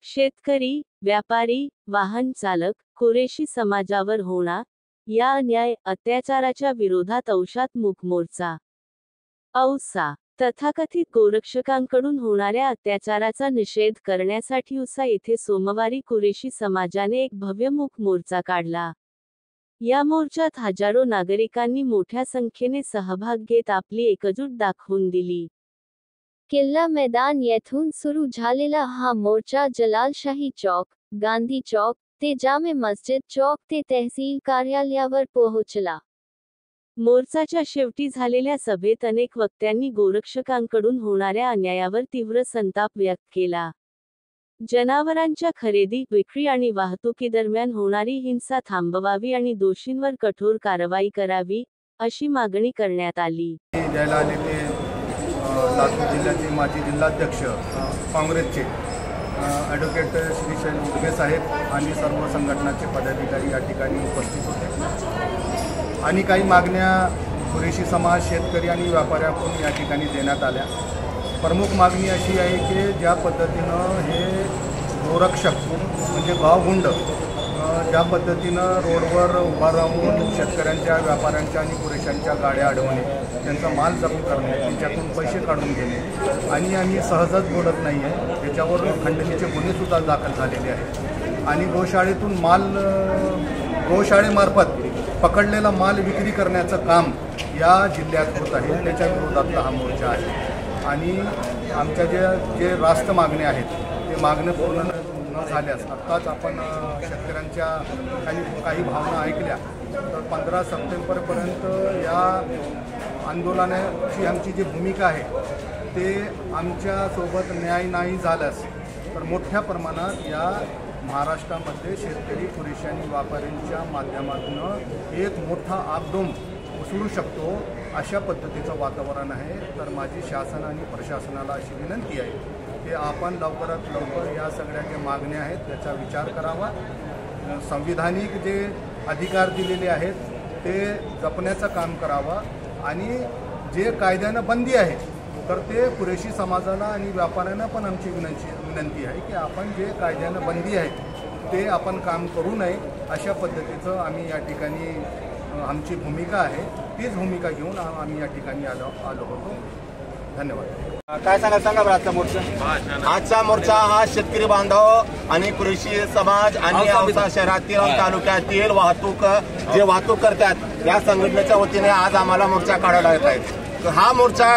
शेतकरी, व्यापारी, वाहन चालक, कुरेशी समाजावर होणार या अन्याय अत्याचाराच्या विरोधात औषात मूक मोर्चा औसा तथाकथित गोरक्षकांकडून होणाऱ्या अत्याचाराचा निषेध करण्यासाठी औसा येथे सोमवारी कुरेशी समाजाने एक भव्य मूक मोर्चा काढला। या मोर्चात हजारो नागरिकांनी मोठ्या संख्येने सहभाग घेत आपली एकजूट दाखवून दिली। किल्ला मैदान येथून सुरू झालेला हा मोर्चा जलालशाही चौक, गांधी चौक ते जामे मस्जिद चौक ते तहसील कार्यालयावर पोहोचला। मोर्चाच्या शेवटी झालेल्या सभेत अनेक वक्त्यांनी गोरक्षकांकडून होणाऱ्या अन्यायावर तीव्र संताप व्यक्त केला। जनावरांच्या खरेदी, विक्री आणि वाहतुकीदरम्यान होणारी हिंसा थांबवावी आणि दोषींवर कठोर कारवाई करावी, अशी मागणी करण्यात आली। लातूर जिल्ह्याचे माजी जिल्हाध्यक्ष काँग्रेसचे ॲडव्होकेट श्री शैल उर्गे साहेब आणि सर्व संघटनाचे पदाधिकारी या ठिकाणी उपस्थित होते आणि काही मागण्या कुरेशी समाज, शेतकरी आणि व्यापाऱ्यांकडून या ठिकाणी देण्यात आल्या। प्रमुख मागणी अशी आहे की ज्या पद्धतीनं हे गोरक्षक म्हणजे गावगुंड ज्या पद्धतीनं रोडवर उभा राहून शेतकऱ्यांच्या, व्यापाऱ्यांच्या आणि कुरेशांच्या गाड्या अडवणे, त्यांचा माल जप्त करणे, त्यांच्यातून पैसे काढून घेणे आणि आम्ही सहजच बोलत नाही आहे, त्याच्यावर खंडणीचे गुन्हेसुद्धा दाखल झालेले आहेत आणि गोशाळेतून गोशाळेमार्फत पकडलेला माल विक्री करण्याचं काम या जिल्ह्यात होत आहे। त्याच्या विरोधात हा मोर्चा आहे आणि आमच्या जे रास्त मागण्या आहेत ते मागण्या पूर्ण न झाल्यास आत्ताच आपण शेतकऱ्यांच्या काही भावना ऐकल्या तर 15 सप्टेंबरपर्यंत या आंदोलनाची आमची जी भूमिका आहे ते आमच्यासोबत न्याय नाही झाल्यास तर मोठ्या प्रमाणात या महाराष्ट्रामध्ये शेतकरी, कुरेशी आणि व्यापाऱ्यांच्या माध्यमातून एक मोठा आपदोम उसळू शकतो, अशा पद्धतीचं वातावरण आहे। तर माझी शासन आणि प्रशासनाला अशी विनंती आहे की आपण लवकरात लवकर या सगळ्या ज्या मागण्या आहेत त्याचा विचार करावा, संविधानिक जे अधिकार दिलेले आहेत ते जपण्याचं काम करावं आणि जे कायद्यानं बंदी आहे तर ते कुरेशी समाजाला आणि व्यापाऱ्यांना पण आमची विनंती आहे की आपण जे कायद्यानं बंदी आहे ते आपण काम करू नये, अशा पद्धतीचं आम्ही या ठिकाणी आमची भूमिका आहे, तीच भूमिका घेऊन आम्ही या ठिकाणी आलो होतो। धन्यवाद। काय सांगा बरं आजचा मोर्चा हा शेतकरी बांधव आणि कुरेशी समाज आणि औसा शहरातील तालुक्यातील वाहतूक करतात या संघटनेच्या वतीने आज आम्हाला मोर्चा काढायला येत आहे। हा मोर्चा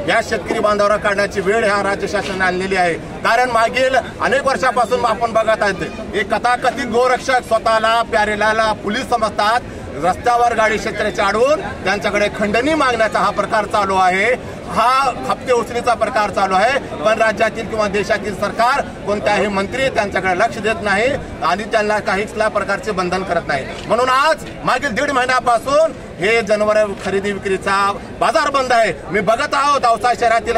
या शेतकरी बांधवांना काढण्याची वेळ ह्या राज्य शासनाने आणलेली आहे, कारण मागील अनेक वर्षापासून आपण बघत आहेत एक कथाकथित गोरक्षक स्वतःला प्यारेलाला पोलीस समजतात, रस्त्यावर गाडी शेतकऱ्याची अडवून त्यांच्याकडे खंडणी मागण्याचा हा प्रकार चालू आहे, हा हप्ते उचलीचा प्रकार चालू आहे। पण राज्यातील किंवा देशातील सरकार कोणत्याही मंत्री त्यांच्याकडे लक्ष देत नाही आणि त्यांना काहीच प्रकारचे बंधन करत नाही। म्हणून आज मागील 1.5 महिन्यापासून हे जनावर खरेदी विक्रीचा बाजार बंद आहे। मी बघत आहोत औसा शहरातील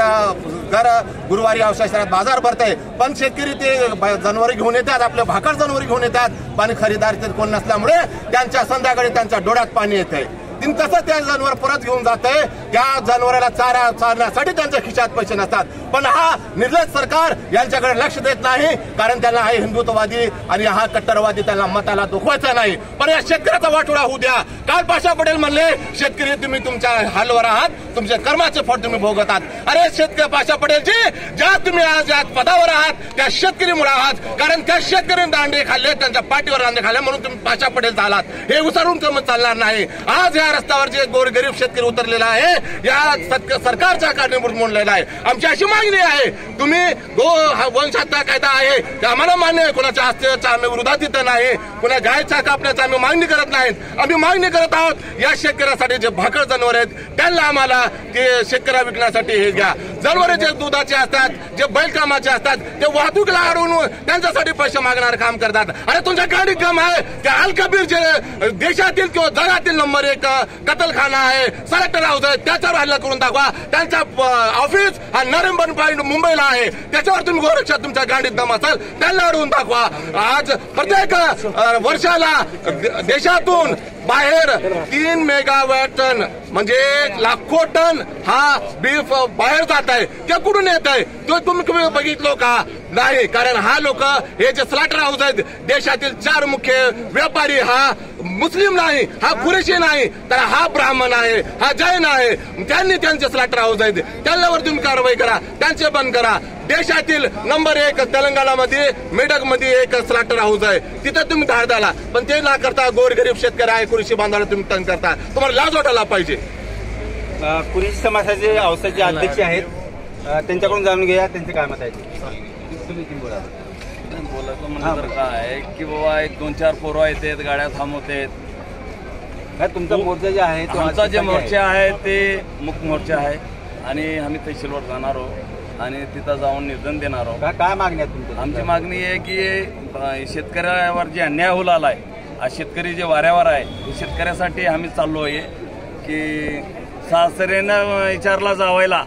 गुरुवारी औसा शहरात बाजार भरते, पण शेतकरी ते जनावर घेऊन येतात, आपले भाकर जनावर घेऊन येतात, पण खरेदीदार कोण नसल्यामुळे त्यांच्या संध्याकाळी त्यांच्या डोळ्यात पाणी येते। कसं त्या जनावर परत घेऊन जाते, त्या जनावराला चारा चारण्यासाठी त्यांच्या खिशात पैसे नसतात, पण हा निर्लज्ज सरकार यांच्याकडे लक्ष देत नाही, कारण त्यांना हा हिंदुत्ववादी आणि हा कट्टरवादी त्यांना मताला दुखवायचा नाही। पण या शेतकऱ्याचा वाटोळा होऊ द्या। काल पाशा पटेल म्हणले शेतकरी तुम्ही तुमच्या हालवर आहात, तुमच्या कर्माचे फळ तुम्ही भोगत आहात। अरे शेतकरी पाशा पटेलजी, ज्या तुम्ही आज या पदावर आहात त्या शेतकरीमुळे आहात, कारण त्या शेतकऱ्यांनी दांडे खाल्ले, त्यांच्या पाठीवर दांडे खाल्ले म्हणून तुम्ही पाशा पटेल झालात, हे विसरून चालणार नाही। आज या रस्त्यावर जे गोरगरीब शेतकरी उतरलेला आहे या सरकारच्या कारणीभूत म्हणलेला आहे। आमची अशी मागणी आहे, तुम्ही वंशहत्या कायदा आहे ते आम्हाला मान्य आहे, कोणाच्या हस्त्याच्या आम्ही विरोधात इथं नाही, कोणा गायच्या कापण्याचा आम्ही मागणी करत नाहीत। आम्ही मागणी करत आहोत या शेतकऱ्यासाठी जे भाकर जनावर आहेत त्यांना आम्हाला ते शेतकऱ्या विकण्यासाठी हे घ्या। जनावर जे दुधाचे असतात, जे बैलकामाचे असतात, ते वाहतुकीला अडवून त्यांच्यासाठी पैसे मागणारे काम करतात। अरे तुमच्या गाडी काम आहे ते अल कबीर जे देशातील किंवा जगातील नंबर 1 कतलखाना आहे, सलेक्टर हाऊस आहे, त्याच्यावर हल्ला करून दाखवा। त्यांचा ऑफिस हा नरेंबन पॉइंट मुंबईला आहे, त्याच्यावर तुम्ही गोरक्षक तुमच्या गाडीत दम असाल त्यांना अडवून दाखवा। आज प्रत्येक वर्षाला देशातून बाहेर 3 मेगावॅट टन म्हणजे लाखो टन हा बीफ बाहेर जात आहे, ते कुठून येत आहे तो तुम्ही बघितलो का? नाही, कारण हा लोक हे जे स्लॉटर हाऊस आहेत देशातील 4 मुख्य व्यापारी हा मुस्लिम नाही, हा कुरेशी नाही, तर हा ब्राह्मण आहे, हा जैन आहे. त्यांनी त्यांचे स्लॉटर हाऊस आहेत, त्यांच्यावर तुम्ही कारवाई करा, त्यांचे बंद करा. देशातील नंबर 1 तेलंगणामध्ये मेडकमध्ये एक स्लॉटर हाऊस आहे, तिथं तुम्ही धाड झाला, पण ते ना करता गोरगरीब शेतकरी आहे कुरेशी बांधवाला तुम्ही तंग करता. तुम्हाला लाज वाटायला पाहिजे. कुरेशी समाजाचे औसाचे अध्यक्ष आहेत, त्यांच्याकडून जाणून घ्या त्यांचे काय मत आहे. तुम्ही बोलायचं म्हणजे तर काय आहे की बाबा 1-2-4 पोरं येतात, गाड्या थांबवतात. काय तुमचा मोर्चा जे आहे आमचा जे मोर्चा आहे ते मुक्त मोर्चा आहे आणि आम्ही तहसीलवर जाणार आहोत आणि तिथं जाऊन निवेदन देणार आहोत. काय मागणी आहे तुमची. आमची मागणी आहे की शेतकऱ्यावर जे अन्याय होऊ लागला आहे, आज शेतकरी जे वाऱ्यावर आहे हे शेतकऱ्यासाठी आम्ही चाललो आहे की सासरेनं विचारला जावायला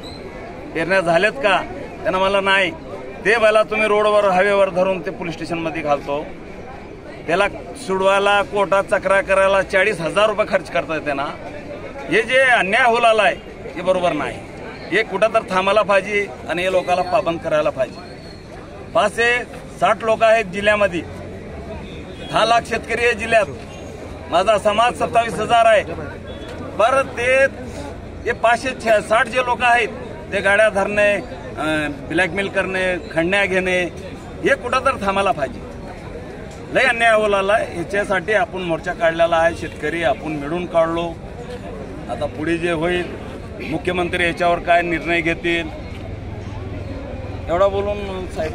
पेरण्या झाल्यात का, त्यांना मला नाही, ते मला तुम्ही रोडवर हवेवर धरून ते पोलीस स्टेशनमध्ये घालतो. त्याला सोडवायला कोर्टात तक्रार करायला 40,000 रुपये खर्च करताय त्यांना. हे जे अन्याय होऊ लागला आहे हे बरोबर नाही. हे कुठं तर थांबायला पाहिजे आणि हे लोकांना पाबंद करायला पाहिजे. 5 ते 60 लोक आहेत जिल्ह्यामध्ये, 10 लाख शेतकरी आहे जिल्ह्यात, माझा समाज 27,000 आहे. बरं ते 560 जे लोक आहेत ते गाड्या धरणे, ब्लॅकमेल करणे, खंडण्या घेणे, हे कुठं तर थांबायला पाहिजे. लय अन्याय होऊ लागला आहे. ह्याच्यासाठी आपण मोर्चा काढलेला आहे. शेतकरी आपण मिळून काढलो. आता पुढे जे होईल मुख्यमंत्री याच्यावर काय निर्णय घेतील एवढा बोलून साहेब